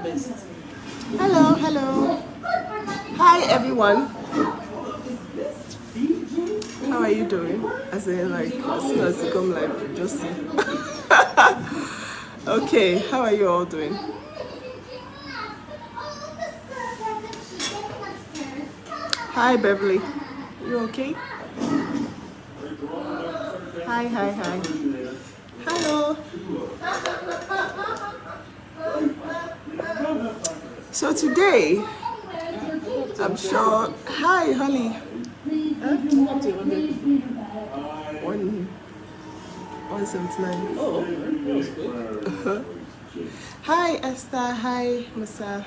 Hello, hello. Hi, everyone. How are you doing? As in, like, as soon as you come live, you just see. Okay, how are you all doing? Hi, Beverly. You okay? Hi, hi, hi. Hello. So today, I'm sure. Hi, honey. One 179. Oh, that was good. Hi, Esther. Hi, Musa.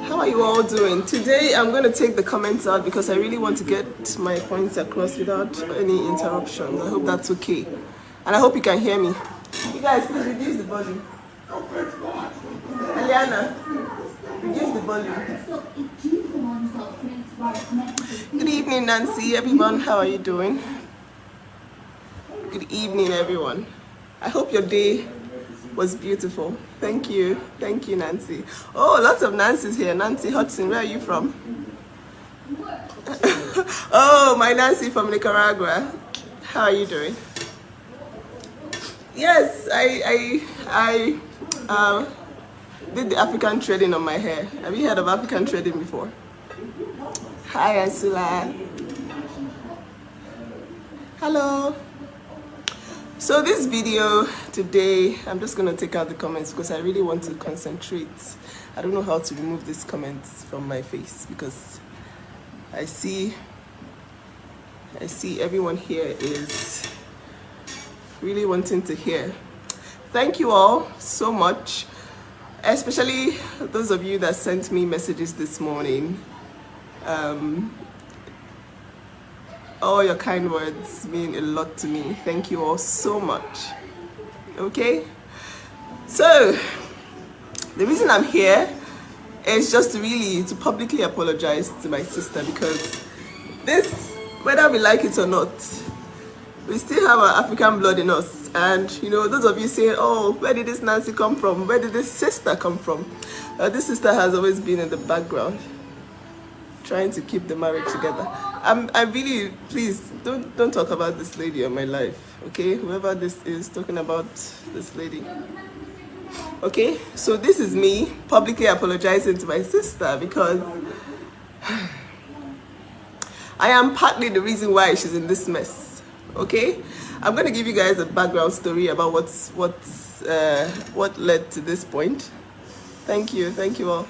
How are you all doing? Today, I'm going to take the comments out because I really want to get my points across without any interruptions. I hope that's okay. And I hope you can hear me. You guys, please reduce the volume. Eliana, reduce the volume. Good evening, Nancy. Everyone, how are you doing? Good evening, everyone. I hope your day was beautiful. Thank you. Thank you, Nancy. Oh, lots of Nancy's here. Nancy Hudson, where are you from? Oh, my Nancy from Nicaragua. How are you doing? Yes, I did the African threading on my hair. Have you heard of African threading before? Hi, Ansula. Hello. So this video today, I'm just going to take out the comments because I really want to concentrate. I don't know how to remove these comments from my face because I see everyone here is really wanting to hear. Thank you all so much, especially those of you that sent me messages this morning. All your kind words mean a lot to me. Thank you all so much. Okay? So, the reason I'm here is just to publicly apologize to my sister because this, whether we like it or not, we still have our African blood in us. And, you know, those of you saying, oh, where did this Nancy come from? Where did this sister come from? This sister has always been in the background, trying to keep the marriage together. I really, please don't talk about this lady on my life, okay? Whoever this is talking about this lady. Okay, so this is me publicly apologizing to my sister because I am partly the reason why she's in this mess. Okay, I'm going to give you guys a background story about what led to this point. Thank you all.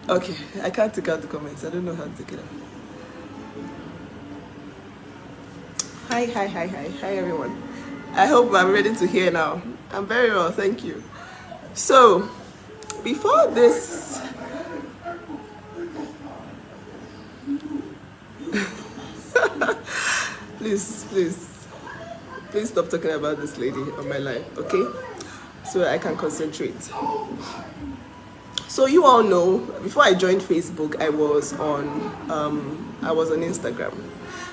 Okay, I can't take out the comments. I don't know how to take it out. Hi everyone. I hope I'm ready to hear now. I'm very well, thank you. So, before this, please stop talking about this lady on my life, okay? So I can concentrate. So you all know, before I joined Facebook, I was on Instagram.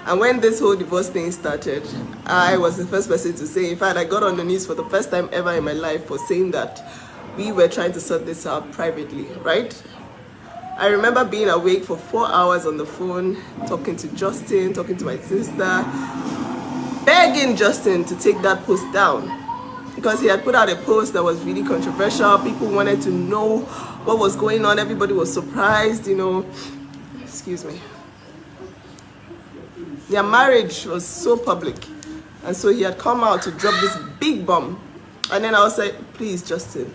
And when this whole divorce thing started, I was the first person to say, in fact, I got on the news for the first time ever in my life for saying that we were trying to sort this out privately, right? I remember being awake for 4 hours on the phone, talking to Justin, talking to my sister, begging Justin to take that post down. Because he had put out a post that was really controversial. People wanted to know what was going on. Everybody was surprised, you know. Excuse me. Their marriage was so public. And so he had come out to drop this big bomb. And then I was like, please, Justin,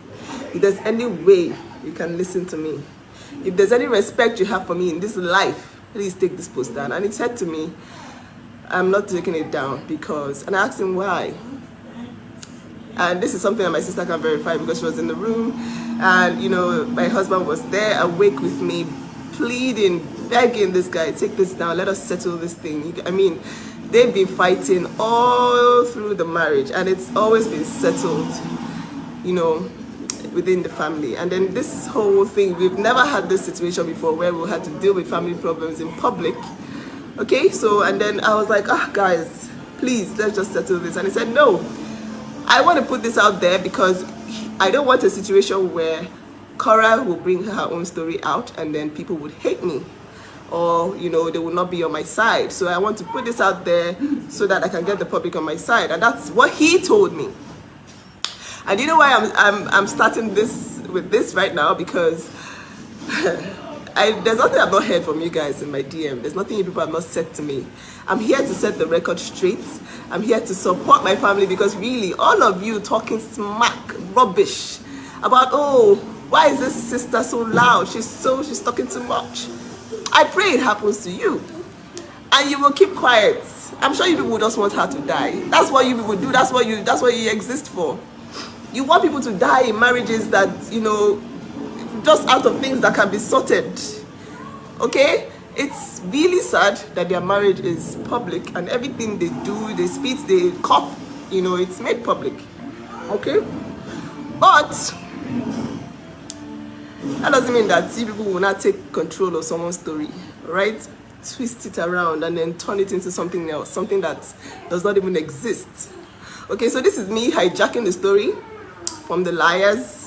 if there's any way you can listen to me, if there's any respect you have for me in this life, please take this post down. And he said to me, I'm not taking it down because, and I asked him why. And this is something that my sister can verify because she was in the room and, you know, my husband was there awake with me, pleading, begging this guy, take this down, let us settle this thing. I mean, they've been fighting all through the marriage and it's always been settled, you know, within the family. And then this whole thing, we've never had this situation before where we had to deal with family problems in public. Okay, so, and then I was like, guys, Please, let's just settle this. And he said, no, I want to put this out there because I don't want a situation where KORRA will bring her own story out and then people would hate me, or they will not be on my side. So I want to put this out there so that I can get the public on my side. And that's what he told me. And you know why I'm starting this with this right now? Because there's nothing I've not heard from you guys in my DM. There's nothing you people have not said to me. I'm here to set the record straight. I'm here to support my family, because really, all of you talking smack, rubbish about, oh, why is this sister so loud? She's talking too much. I pray it happens to you, and you will keep quiet. I'm sure you people just want her to die. That's what you people do. That's what you exist for. You want people to die in marriages that, just out of things that can be sorted. Okay? It's really sad that their marriage is public, and everything they do, they speak, they cop, it's made public. Okay? But that doesn't mean that you people will not take control of someone's story, right? Twist it around and then turn it into something else, something that does not even exist. Okay, so this is me hijacking the story from the liars,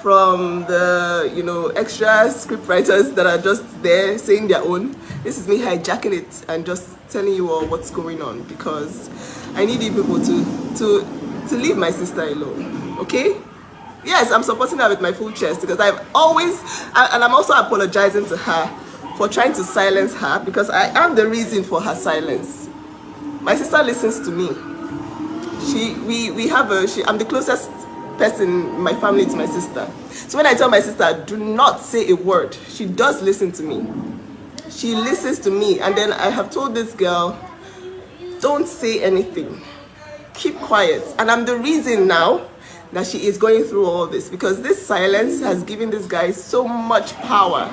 from the extra script writers that are just there saying their own. This is me hijacking it and just telling you all what's going on, because I need you people to leave my sister alone. Okay? Yes, I'm supporting her with my full chest, because and I'm also apologizing to her for trying to silence her, because I am the reason for her silence. My sister listens to me. I'm the closest person in my family to my sister. So when I tell my sister, do not say a word, she does listen to me. She listens to me, and then I have told this girl, don't say anything. Keep quiet. And I'm the reason now that she is going through all this, because this silence has given this guy so much power.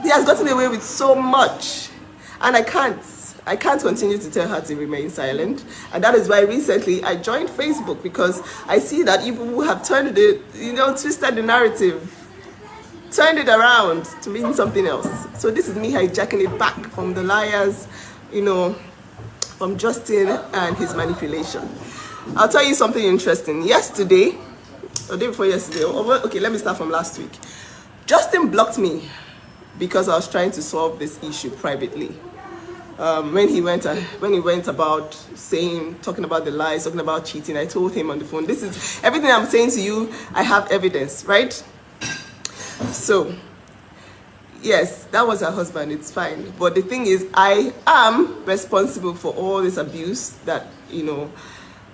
He has gotten away with so much, and I can't continue to tell her to remain silent. And that is why recently I joined Facebook, because I see that you people have turned it, twisted the narrative, turned it around to mean something else. So this is me hijacking it back from the liars, from Justin and his manipulation. I'll tell you something interesting. Yesterday, or day before yesterday, okay, let me start from last week. Justin blocked me because I was trying to solve this issue privately. When he went about talking about the lies, talking about cheating, I told him on the phone, this is everything I'm saying to you, I have evidence, right? So, yes, that was her husband, it's fine. But the thing is, I am responsible for all this abuse that,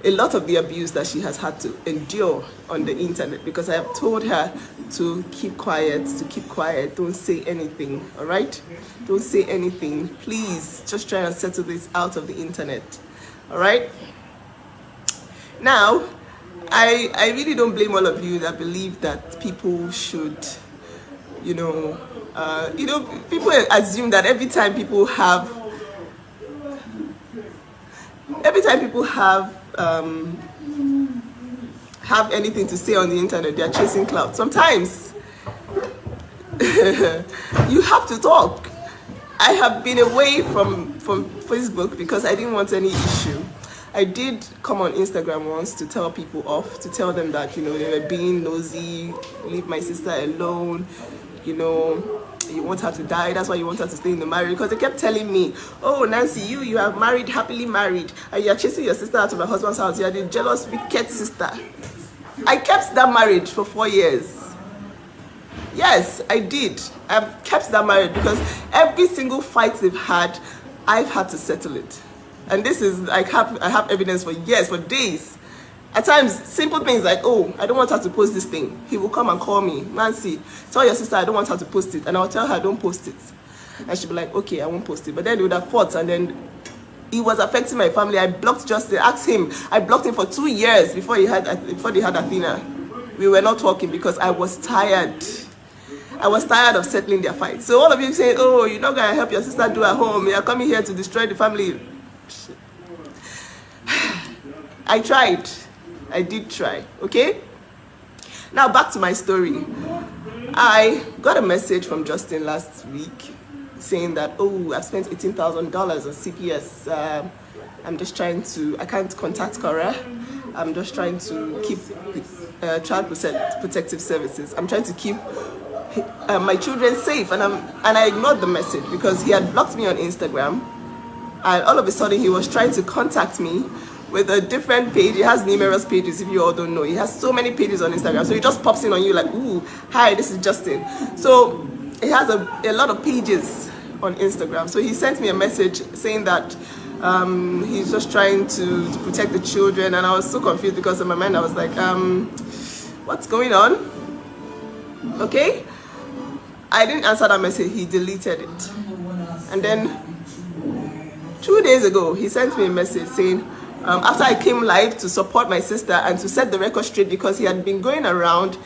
a lot of the abuse that she has had to endure on the internet, because I have told her to keep quiet, don't say anything, all right? Don't say anything. Please, just try and settle this out of the internet, all right? Now, I really don't blame all of you that believe that people should, people assume that every time people have anything to say on the internet, they are chasing clout. Sometimes you have to talk. I have been away from Facebook because I didn't want any issue. I did come on Instagram once to tell people off, to tell them that, they were being nosy, leave my sister alone, you want her to die, that's why you want her to stay in the marriage. Because they kept telling me, oh, Nancy, you are married, happily married, and you are chasing your sister out of her husband's house. You are the jealous, wicked sister. I kept that marriage for 4 years. Yes, I did. I've kept that marriage because every single fight they've had, I've had to settle it. And this is, I have evidence for years, for days. At times, simple things like, oh, I don't want her to post this thing. He will come and call me, Nancy, tell your sister I don't want her to post it. And I'll tell her, don't post it. And she'll be like, okay, I won't post it. But then they would have fought, and then it was affecting my family. I blocked Justin, asked him. I blocked him for 2 years before they had Athena. We were not talking because I was tired. I was tired of settling their fights. So all of you saying, oh, you're not going to help your sister do at home. You're coming here to destroy the family. I tried. I did try, okay? Now back to my story. I got a message from Justin last week saying that, oh, I've spent $18,000 on CPS. I'm just trying to, I can't contact KORRA. I'm just trying to keep child protective services. I'm trying to keep my children safe, and I ignored the message because he had blocked me on Instagram, and all of a sudden he was trying to contact me with a different page. He has numerous pages, if you all don't know. He has so many pages on Instagram, so he just pops in on you like, ooh, hi, this is Justin. So he has a lot of pages on Instagram. So he sent me a message saying that he's just trying to protect the children, and I was so confused because in my mind I was like, what's going on? Okay, I didn't answer that message. He deleted it, and then 2 days ago he sent me a message saying, after I came live to support my sister and to set the record straight, because he had been going around,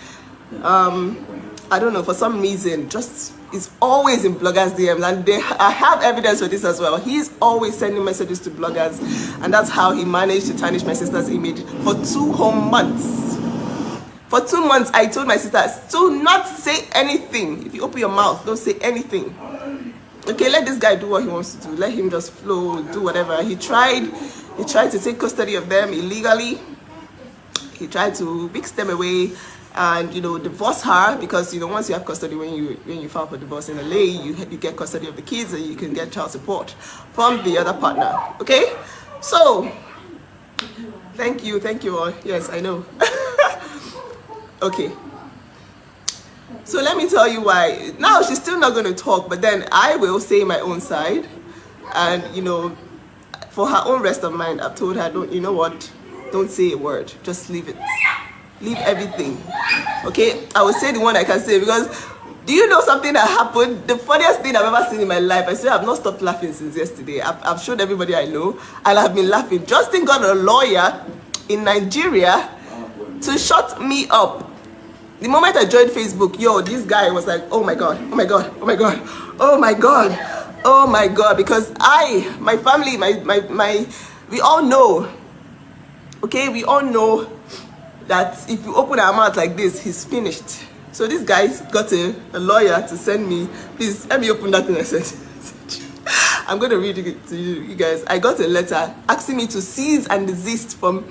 I don't know, for some reason, just is always in bloggers' DMs, and I have evidence for this as well. He's always sending messages to bloggers, and that's how he managed to tarnish my sister's image for 2 whole months. For 2 months, I told my sister, do not say anything. If you open your mouth, don't say anything. Okay, let this guy do what he wants to do. Let him just flow, do whatever. He tried to take custody of them illegally. He tried to mix them away and, you know, divorce her, because, you know, once you have custody, when you file for divorce in LA, you get custody of the kids and you can get child support from the other partner. Okay, so thank you all. Yes, I know. Okay, so let me tell you why. Now she's still not going to talk, but then I will say my own side, and, you know, for her own rest of mind, I've told her, don't, you know what, don't say a word, just leave it. Leave everything. Okay, I will say the one I can say, because do you know something that happened? The funniest thing I've ever seen in my life. I swear I've not stopped laughing since yesterday. I've showed everybody I know, and I've been laughing. Justin got a lawyer in Nigeria to shut me up. The moment I joined Facebook, yo, this guy was like, oh my god, oh my god, oh my god, oh my god, oh my god, because my family, we all know, okay, we all know that if you open our mouth like this, he's finished. So this guy's got a lawyer to send me. Please let me open that in a second. I'm going to read it to you guys. I got a letter asking me to cease and desist from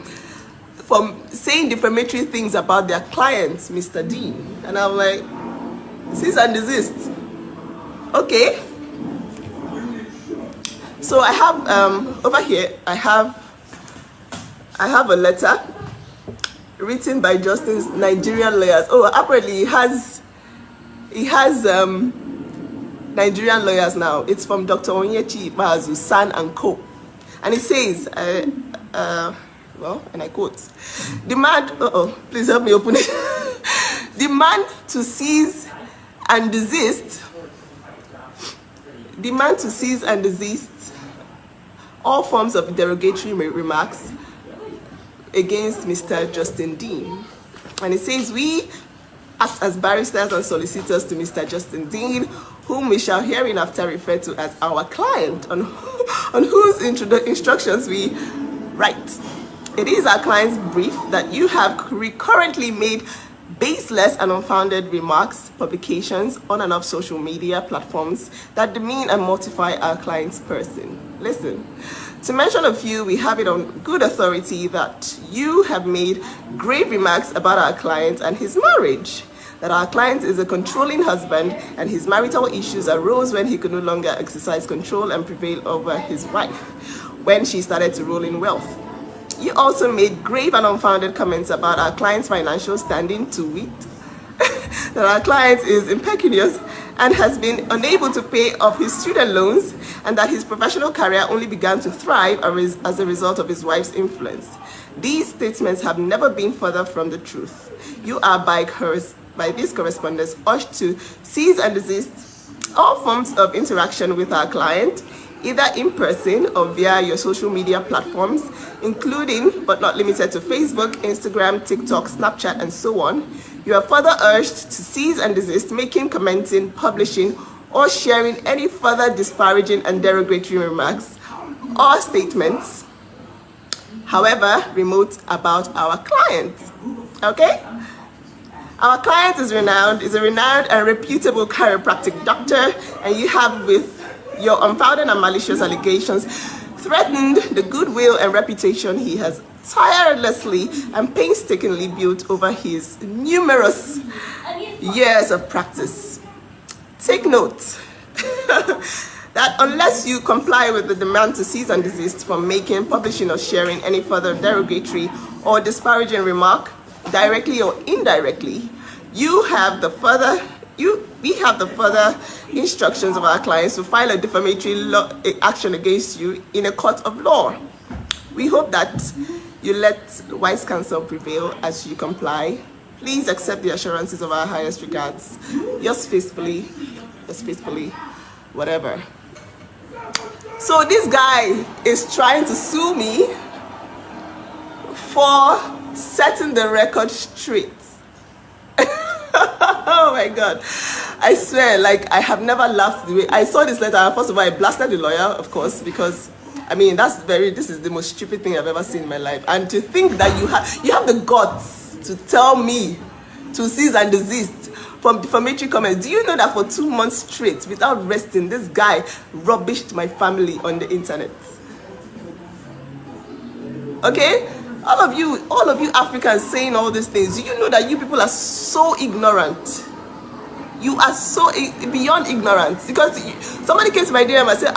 saying defamatory things about their clients, Mr. Dean. And I'm like, cease and desist. Okay. So I have over here, I have a letter written by Justin's Nigerian lawyers. Oh, apparently he has Nigerian lawyers now. It's from Dr. Onyechi Mazu, San and Co. And it says, well, and I quote, demand, please help me open it. Demand to cease and desist all forms of derogatory remarks against Mr. Justin Dean. And it says, we act as barristers and solicitors to Mr. Justin Dean, whom we shall hereinafter refer to as our client, on whose instructions we write. It is our client's brief that you have recurrently made baseless and unfounded remarks, publications on and off social media platforms that demean and mortify our client's person. Listen, to mention a few, we have it on good authority that you have made grave remarks about our client and his marriage, that our client is a controlling husband and his marital issues arose when he could no longer exercise control and prevail over his wife when she started to roll in wealth. You also made grave and unfounded comments about our client's financial standing, to wit, that our client is impecunious and has been unable to pay off his student loans, and that his professional career only began to thrive as a result of his wife's influence. These statements have never been further from the truth. You are by this correspondence urged to cease and desist all forms of interaction with our client, either in person or via your social media platforms, including but not limited to Facebook, Instagram, TikTok, Snapchat, and so on. You are further urged to cease and desist making, commenting, publishing, or sharing any further disparaging and derogatory remarks or statements, however remote, about our client. Okay? Our client is a renowned and reputable chiropractic doctor, and you have with Your unfounded and malicious allegations threatened the goodwill and reputation he has tirelessly and painstakingly built over his numerous years of practice. Take note that unless you comply with the demand to cease and desist from making, publishing, or sharing any further derogatory or disparaging remark, directly or indirectly, we have the further instructions of our clients to file a defamatory action against you in a court of law. We hope that you let wise counsel prevail as you comply. Please accept the assurances of our highest regards. Yours faithfully, whatever. So this guy is trying to sue me for setting the record straight. Oh my God. I swear, like, I have never laughed the way I saw this letter. First of all, I blasted the lawyer, of course, because I mean, this is the most stupid thing I've ever seen in my life. And to think that you have the guts to tell me to cease and desist from defamatory comments. Do you know that for 2 months straight, without resting, this guy rubbished my family on the internet? Okay? All of you Africans saying all these things, do you know that you people are so ignorant? You are so beyond ignorant. Because somebody came to my DM and said,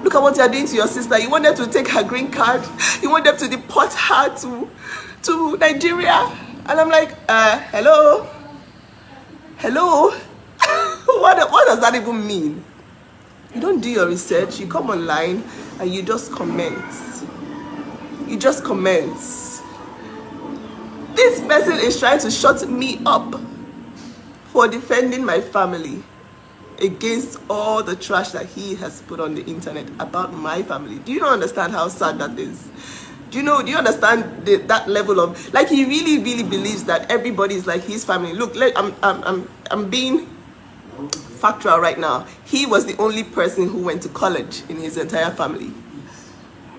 look at what you are doing to your sister. You want them to take her green card. You want them to deport her to Nigeria. And I'm like, hello? What does that even mean? You don't do your research. You come online and you just comment. This person is trying to shut me up for defending my family against all the trash that he has put on the internet about my family. Do you not understand how sad that is? Do you understand that level of, like, he really believes that everybody is like his family. Look, I'm being factual right now. He was the only person who went to college in his entire family.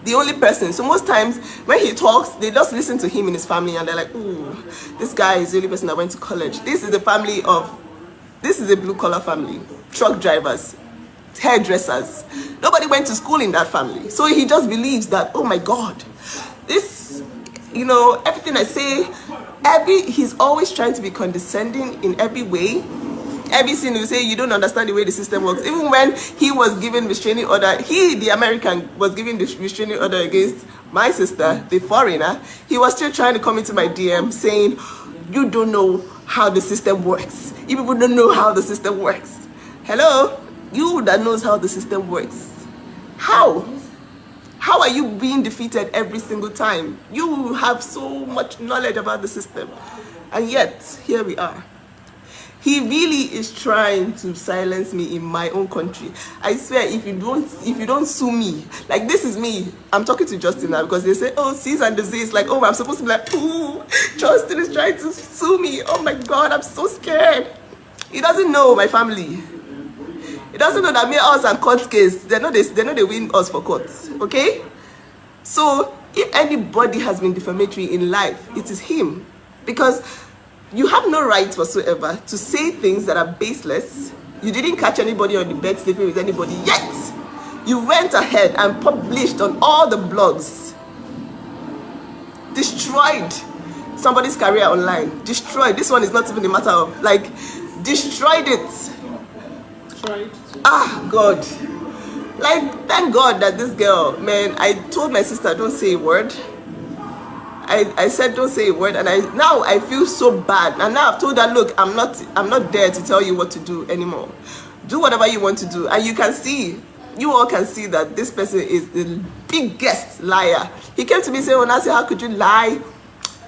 The only person. So most times when he talks, they just listen to him and his family and they're like, ooh, this guy is the only person that went to college. This is a blue collar family. Truck drivers, hairdressers. Nobody went to school in that family. So he just believes that, oh my God, this, everything I say, he's always trying to be condescending in every way. Everything you say, you don't understand the way the system works. Even when he was given restraining order, the American, was given the restraining order against my sister, the foreigner, he was still trying to come into my DM saying, you don't know how the system works. You people don't know how the system works. Hello? You that knows how the system works. How? How are you being defeated every single time? You have so much knowledge about the system. And yet, here we are. He really is trying to silence me in my own country. I swear, if you don't sue me, like, this is me. I'm talking to Justin now because they say, oh, cease and desist. Like, oh, I'm supposed to be like, ooh, Justin is trying to sue me. Oh my God, I'm so scared. He doesn't know my family. He doesn't know that me, us, and court case. They know they win us for courts. Okay? So if anybody has been defamatory in life, it is him. Because you have no right whatsoever to say things that are baseless. You didn't catch anybody on the bed sleeping with anybody yet. You went ahead and published on all the blogs. Destroyed somebody's career online. Destroyed. This one is not even a matter of, like, destroyed it. Tried. God. Like, thank God that this girl, man, I told my sister, don't say a word. I said don't say a word, and now I feel so bad. And now I've told her, look, I'm not there to tell you what to do anymore. Do whatever you want to do. And you all can see that this person is the biggest liar. He came to me saying, Onassy, how could you lie?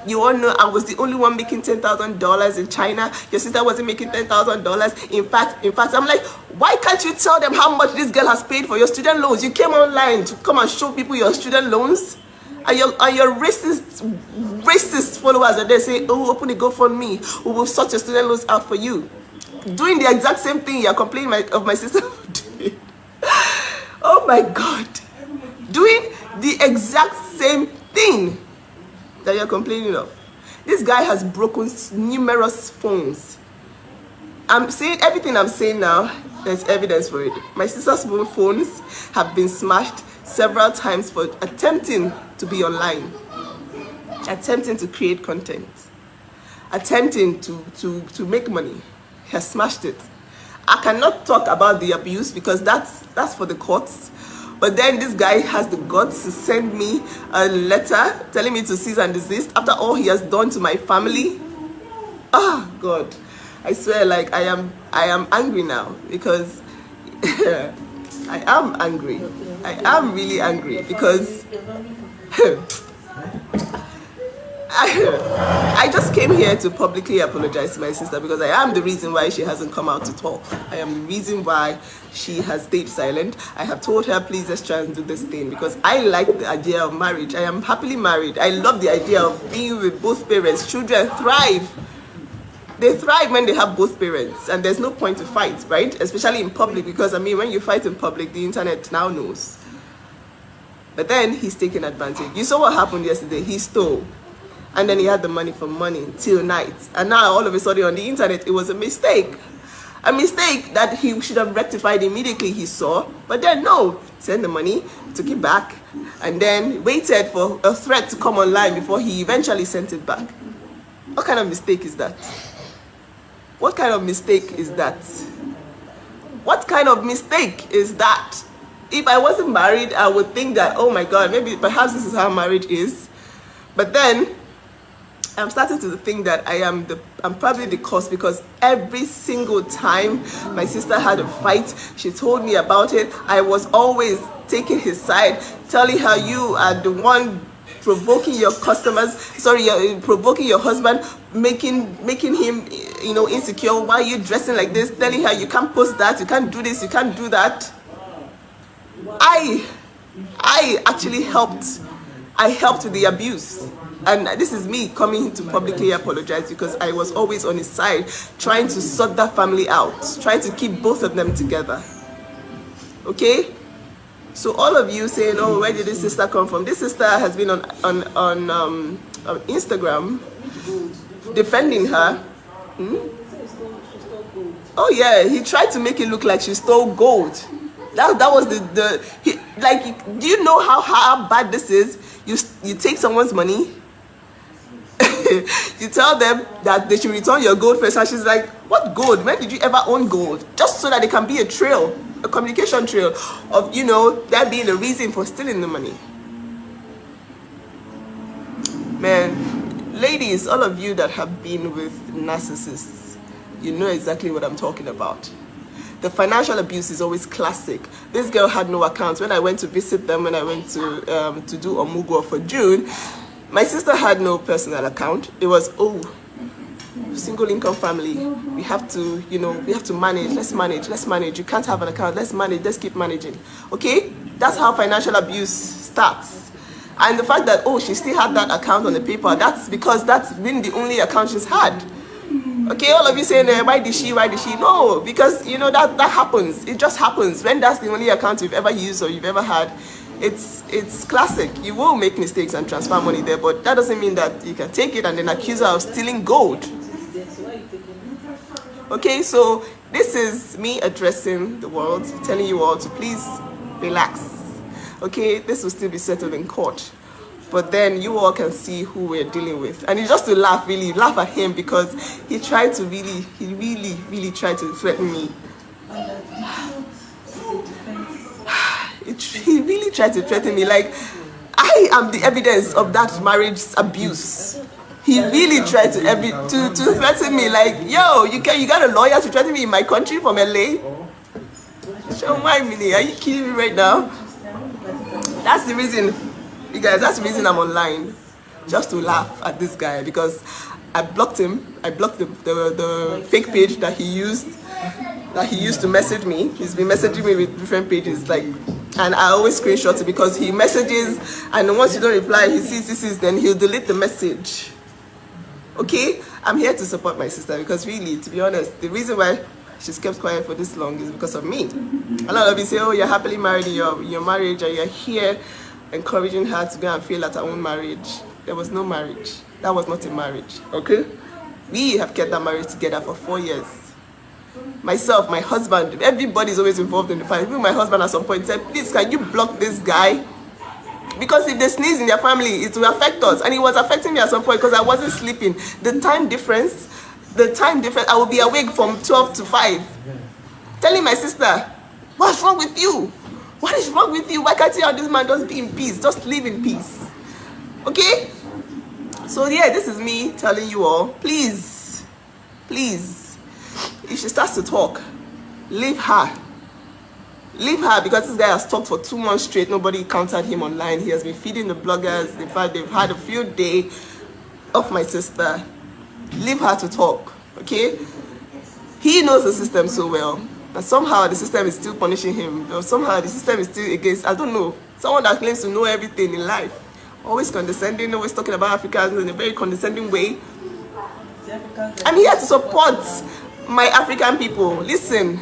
You all know I was the only one making $10,000 in China. Your sister wasn't making $10,000. In fact, I'm like, why can't you tell them how much this girl has paid for your student loans? You came online to come and show people your student loans. And your racist followers are there saying, oh, open a GoFundMe. We will sort your student loans out for you. Doing the exact same thing you're complaining of my sister doing. Oh my God. Doing the exact same thing that you're complaining of. This guy has broken numerous phones. I'm saying everything I'm saying now There's evidence for it. My sister's mobile phones have been smashed several times for attempting to be online, attempting to create content, attempting to make money. He has smashed it. I cannot talk about the abuse because that's for the courts. But then this guy has the guts to send me a letter telling me to cease and desist after all he has done to my family. Ah, God, I swear, like I am angry now because I am angry. I am really angry because I just came here to publicly apologize to my sister because I am the reason why she hasn't come out to talk. I am the reason why she has stayed silent. I have told her, please, let's try and do this thing because I like the idea of marriage. I am happily married. I love the idea of being with both parents. Children thrive. They thrive when they have both parents, and there's no point to fight, right? Especially in public, because I mean, when you fight in public, the internet now knows. But then he's taking advantage. You saw what happened yesterday. He stole. And then he had the money for money till night. And now all of a sudden on the internet, it was a mistake. A mistake that he should have rectified immediately, he saw. But then no, sent the money, took it back, and then waited for a threat to come online before he eventually sent it back. What kind of mistake is that? What kind of mistake is that? What kind of mistake is that? If I wasn't married, I would think that, oh my God, maybe perhaps this is how marriage is. But then I'm starting to think that I'm probably the cause, because every single time my sister had a fight, she told me about it. I was always taking his side, telling her, you are the one provoking your provoking your husband, making him, insecure. Why are you dressing like this? Telling her you can't post that, you can't do this, you can't do that. I actually helped. I helped with the abuse. And this is me coming to publicly apologize because I was always on his side, trying to sort that family out, trying to keep both of them together. Okay? So all of you saying, oh, where did this sister come from? This sister has been on Instagram defending her. Oh yeah, he tried to make it look like she stole gold. That was do you know how bad this is? You take someone's money, you tell them that they should return your gold first, and she's like, what gold? When did you ever own gold? Just so that it can be a trail, a communication trail of, that being the reason for stealing the money. Man, ladies, all of you that have been with narcissists, you know exactly what I'm talking about. The financial abuse is always classic. This girl had no accounts. When I went to visit them, when I went to do Omugwo for June, my sister had no personal account. It was, single income family. We have to, we have to manage. Let's manage. You can't have an account. Let's manage. Let's keep managing. Okay? That's how financial abuse starts. And the fact that, she still had that account on the paper, that's because that's been the only account she's had. Okay, all of you saying, why did she? No, because, that happens. It just happens. When that's the only account you've ever used or you've ever had, it's classic. You will make mistakes and transfer money there, but that doesn't mean that you can take it and then accuse her of stealing gold. Okay, so this is me addressing the world, telling you all to please relax. Okay, this will still be settled in court. But then you all can see who we're dealing with. And it's just to laugh at him, because he really tried to threaten me. He really tried to threaten me, like I am the evidence of that marriage abuse. He really tried to threaten me, like, yo, you got a lawyer to threaten me in my country from LA? Show my mini, are you kidding me right now? That's the reason. You guys, that's the reason I'm online, just to laugh at this guy, because I blocked him. I blocked the fake page that he used to message me. He's been messaging me with different pages, and I always screenshot it, because he messages and once you don't reply, he sees, then he'll delete the message. Okay, I'm here to support my sister, because really, to be honest, the reason why she's kept quiet for this long is because of me. A lot of you say, oh, you're happily married in your marriage, and you're here encouraging her to go and fail at her own marriage. There was no marriage. That was not a marriage. Okay? We have kept that marriage together for 4 years. myself, my husband, everybody's always involved in the fight. Even my husband at some point said, please, can you block this guy? Because if they sneeze in their family, it will affect us. And it was affecting me at some point because I wasn't sleeping. The time difference, I will be awake from 12 to 5. Telling my sister, what's wrong with you? What is wrong with you? Why can't you have this man just be in peace? Just live in peace. Okay? So yeah, this is me telling you all, please, if she starts to talk, leave her. Leave her, because this guy has talked for 2 months straight. Nobody countered him online. He has been feeding the bloggers. In fact, they've had a field day of my sister. Leave her to talk, okay? He knows the system so well. And somehow the system is still punishing him. Or somehow the system is still against, I don't know. Someone that claims to know everything in life. Always condescending, always talking about Africans in a very condescending way. I'm here to support my African people. Listen.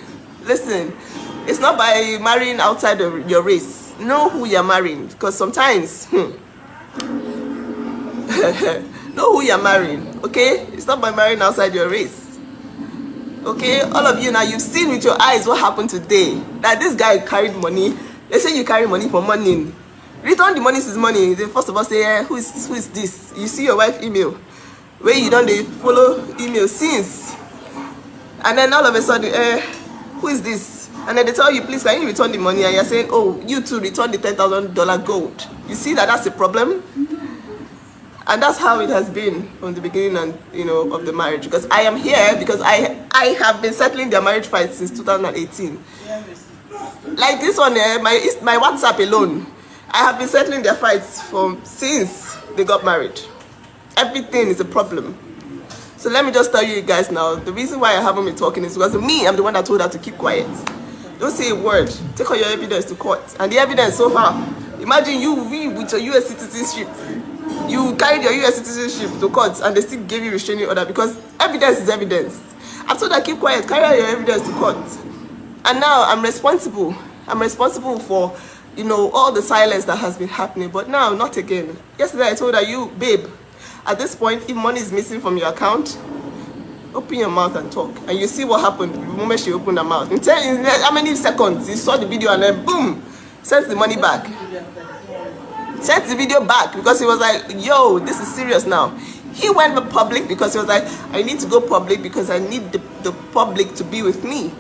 It's not by marrying outside of your race. Know who you're marrying. Because sometimes, know who you're marrying, okay? It's not by marrying outside your race. Okay, all of you now, you've seen with your eyes what happened today. That this guy carried money. They say you carry money for money. Return the money is money. They first of all say, who is this? You see your wife email. Where you don't follow email since. And then all of a sudden, who is this? And then they tell you, please, can you return the money? And you're saying, oh, you too, return the $10,000 gold. You see that's a problem? And that's how it has been from the beginning and of the marriage. Because I am here because I have been settling their marriage fight since 2018. Like this one, my WhatsApp alone, I have been settling their fights since they got married. Everything is a problem. So let me just tell you guys now, the reason why I haven't been talking is because me, I'm the one that told her to keep quiet. Don't say a word. Take all your evidence to court. And the evidence so far, imagine you with your US citizenship. You carried your US citizenship to court and they still gave you restraining order because evidence is evidence. I told her keep quiet, carry out your evidence to court. And now I'm responsible. I'm responsible for, all the silence that has been happening. But now, not again. Yesterday I told her, you, babe, at this point, if money is missing from your account, open your mouth and talk. And you see what happened the moment she opened her mouth. In how many seconds, you saw the video and then boom, sent the money back. Sent the video back because he was like, yo, this is serious now. He went public because he was like, I need to go public because I need the public to be with me.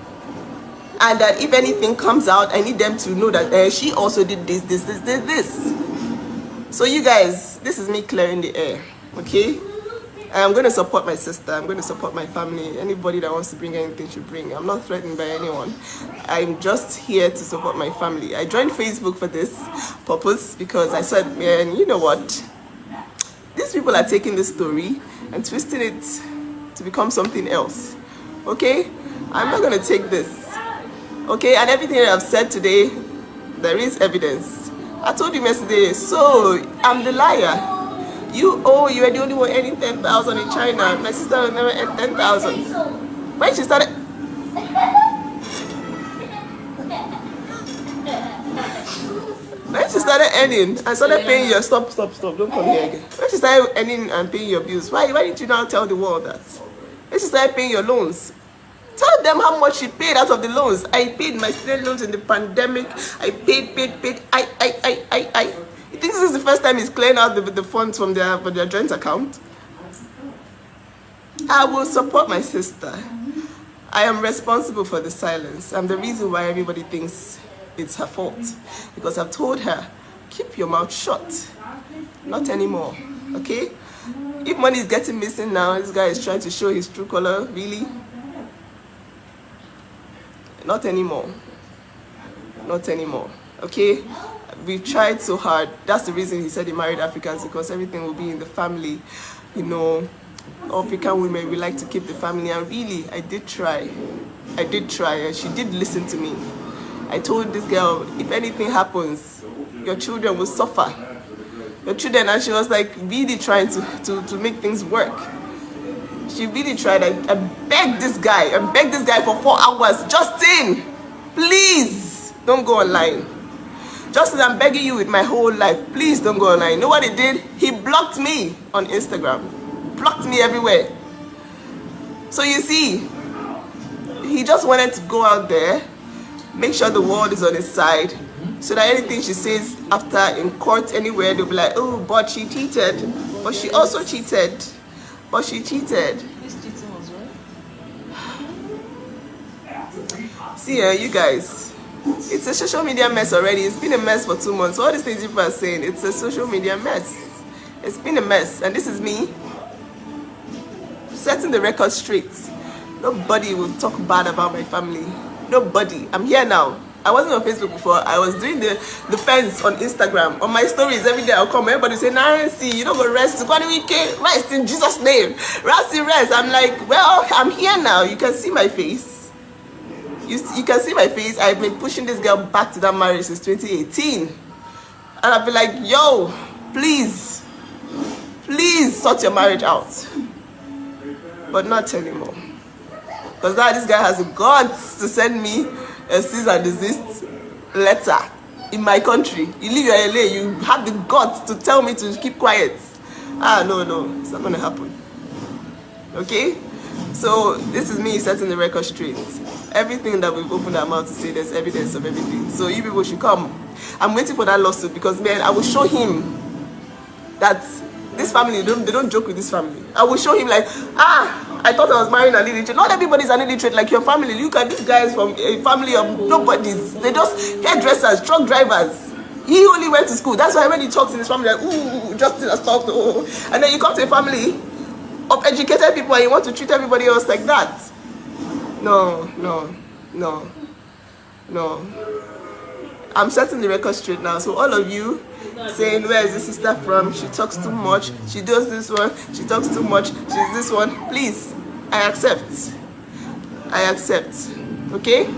And that if anything comes out, I need them to know that she also did this. So you guys, this is me clearing the air, okay? I'm going to support my sister. I'm going to support my family. Anybody that wants to bring anything should bring. I'm not threatened by anyone. I'm just here to support my family. I joined Facebook for this purpose because I said, man, you know what? These people are taking this story and twisting it to become something else. Okay? I'm not going to take this. Okay? And everything that I've said today, there is evidence. I told you yesterday, so I'm the liar. You are the only one earning 10,000 in China. My sister will never earn 10,000. When she started, earning, I started paying your stop, don't come here again. When she started earning and paying your bills, why didn't you now tell the world that? When she started paying your loans, tell them how much she paid out of the loans. I paid my student loans in the pandemic. I paid. You think this is the first time he's clearing out the funds from their joint account? I will support my sister. I am responsible for the silence. I'm the reason why everybody thinks it's her fault. Because I've told her, keep your mouth shut. Not anymore, okay? If money is getting missing now, this guy is trying to show his true color, really? Not anymore. Not anymore, okay? We tried so hard. That's the reason he said he married Africans, because everything will be in the family. African women, we like to keep the family. And really, I did try, and she did listen to me. I told this girl, if anything happens, your children will suffer. Your children, and she was like really trying to make things work. She really tried. I begged this guy. For 4 hours. Justin, please don't go online. Justin, I'm begging you with my whole life. Please don't go online. You know what he did? He blocked me on Instagram. Blocked me everywhere. So you see, he just wanted to go out there, make sure the world is on his side, so that anything she says after in court anywhere, they'll be like, oh, but she cheated, but she also cheated, but she cheated. This cheating was right. See, you guys, it's a social media mess already. It's been a mess for 2 months. All these things people are saying, it's a social media mess. It's been a mess, and this is me setting the record straight. Nobody will talk bad about my family. Nobody. I'm here now. I wasn't on Facebook before. I was doing the fence on Instagram. On my stories every day I'll come. Everybody say, Nancy, you don't go rest. Rest in Jesus' name. Rest. I'm like, well, I'm here now. You can see my face. You can see my face. I've been pushing this girl back to that marriage since 2018. And I've been like, yo, please sort your marriage out. But not anymore. Because now this guy has the guts to send me a cease and desist letter in my country. You live your LA, you have the guts to tell me to keep quiet. No, it's not going to happen. Okay? So this is me setting the record straight. Everything that we've opened our mouth to say, there's evidence of everything. So you people should come. I'm waiting for that lawsuit because, man, I will show him that this family, they don't joke with this family. I will show him like, I thought I was marrying an illiterate. Not everybody's an illiterate like your family. Look at these guys from a family of nobodies. They just hairdressers, truck drivers. He only went to school. That's why when he talks in his family, like, ooh, Justin has talked, oh. And then you come to a family of educated people and you want to treat everybody else like that. No. I'm setting the record straight now. So all of you saying, where is this sister from? She talks too much. She does this one. She talks too much. She's this one. Please, I accept. Okay?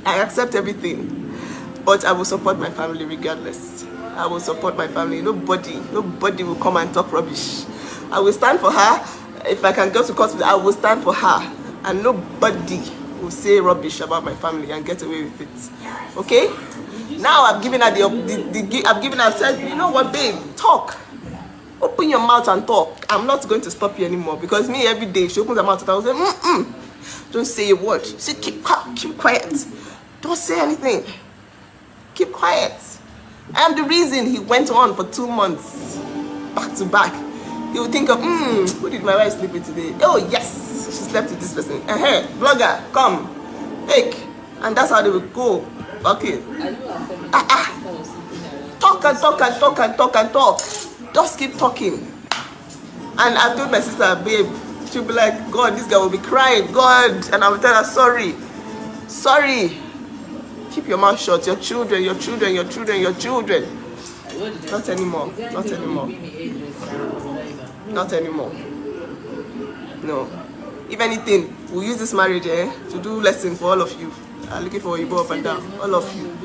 I accept everything. But I will support my family regardless. I will support my family. Nobody will come and talk rubbish. I will stand for her. If I can go to court with her, I will stand for her. And nobody will say rubbish about my family and get away with it. Okay? Now I've given her I've said, you know what, babe, talk. Open your mouth and talk. I'm not going to stop you anymore because me every day she opens her mouth and I will say, don't say a word. She keep quiet. Don't say anything. Keep quiet. I am the reason he went on for 2 months back to back. He would think of, who did my wife sleep with today? Oh yes, she slept with this person. Blogger, come, take. And that's how they would go. Okay. Talk and talk. Just keep talking. And I told my sister, babe, she'll be like, God, this guy will be crying, God. And I will tell her, sorry. Keep your mouth shut. Your children. Not anymore. No. If anything, we'll use this marriage to do lesson for all of you. I'm looking for you go up and down. All of you.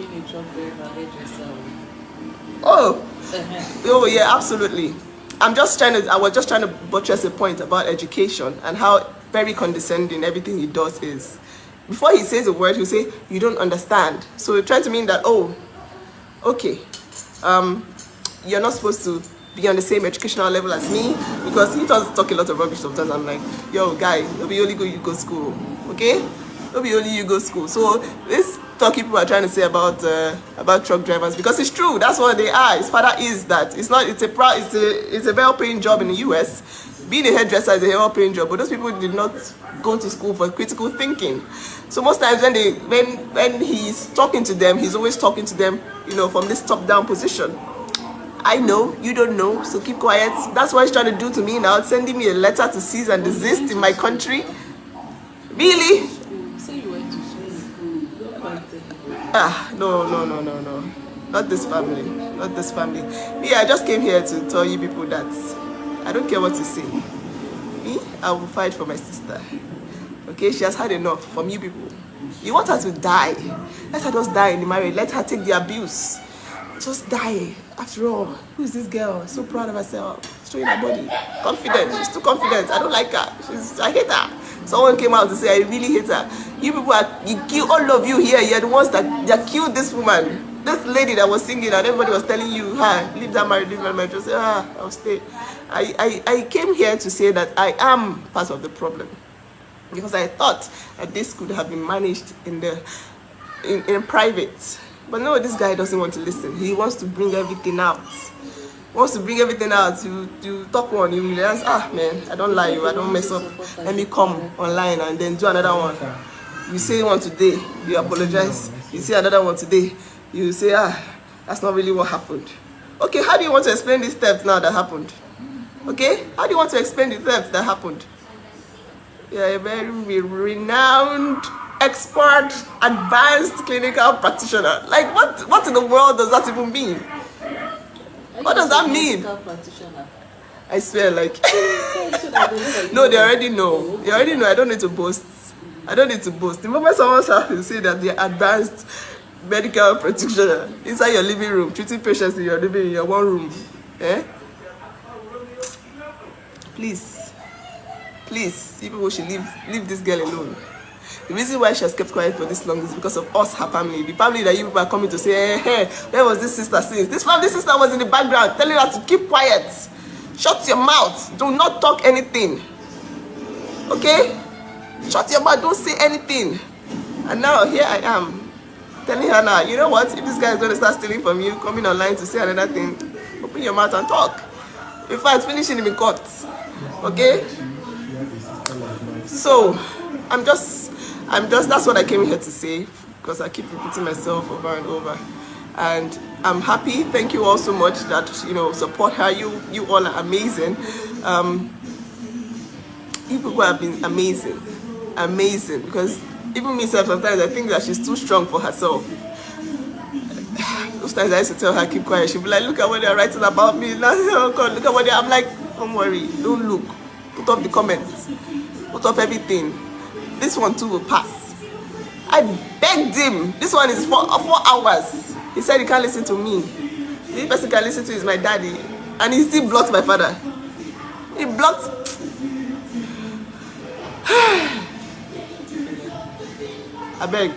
Oh yeah, absolutely. I was just trying to buttress a point about education and how very condescending everything he does is. Before he says a word, he'll say, you don't understand. So trying to mean that, okay, you're not supposed to be on the same educational level as me, because he does talk a lot of rubbish sometimes. I'm like, yo, guy, it'll be only you go school, okay? It'll be only you go school. So this talk people are trying to say about truck drivers, because it's true. That's what they are. His father is that. It's a well-paying job in the US. Being a hairdresser is a well-paying job, but those people did not go to school for critical thinking. So most times when he's talking to them, he's always talking to them, from this top-down position. I know, you don't know, so keep quiet. That's what he's trying to do to me now, sending me a letter to cease and desist in my country. Really? Say you went to school. No. Not this family. Me, I just came here to tell you people that I don't care what you say. Me, I will fight for my sister. Okay, she has had enough from you people. You want her to die. Let her just die in the marriage. Let her take the abuse. Just die. After all, who is this girl? So proud of herself. Showing her body. Confident. She's too confident. I don't like her. I hate her. Someone came out to say, I really hate her. You people you kill all of you here. You're the ones that killed this woman. This lady that was singing and everybody was telling you, leave that marriage, leave that marriage. I said, I'll stay. I came here to say that I am part of the problem. because I thought that this could have been managed in private. But no, this guy doesn't want to listen. He wants to bring everything out. You talk one, you realize, man, I don't lie you, I don't mess up. Let me come online and then do another one. You say one today, you apologize. You say another one today, you say, that's not really what happened. Okay, how do you want to explain these thefts now that happened? Okay, how do you want to explain the thefts that happened? You're a very renowned, expert, advanced clinical practitioner. Like, what in the world does that even mean? What does that mean? I swear, like, no, they already know. They already know. I don't need to boast. The moment someone starts to say that they're advanced medical practitioner inside your living room, treating patients in your one room, please, people should leave this girl alone. The reason why she has kept quiet for this long is because of us, her family. The family that you people are coming to say, hey, where was this sister since? This sister was in the background telling her to keep quiet. Shut your mouth. Do not talk anything. Okay? Shut your mouth. Don't say anything. And now here I am telling her now, you know what? If this guy is going to start stealing from you, coming online to say another thing, open your mouth and talk. In fact, finishing him in court. Okay? So, I'm just, that's what I came here to say, because I keep repeating myself over and over. And I'm happy. Thank you all so much that, support her. You all are amazing. You people have been amazing. Amazing. Because even myself, sometimes I think that she's too strong for herself. Those times I used to tell her, keep quiet. She'd be like, look at what they're writing about me. Oh God, look at what I'm like, don't worry, don't look. Put up the comments. Put up everything. This one too will pass. I begged him. This one is for 4 hours. He said he can't listen to me. The only person can listen to is my daddy. And he still blocked my father. He blocked. I beg.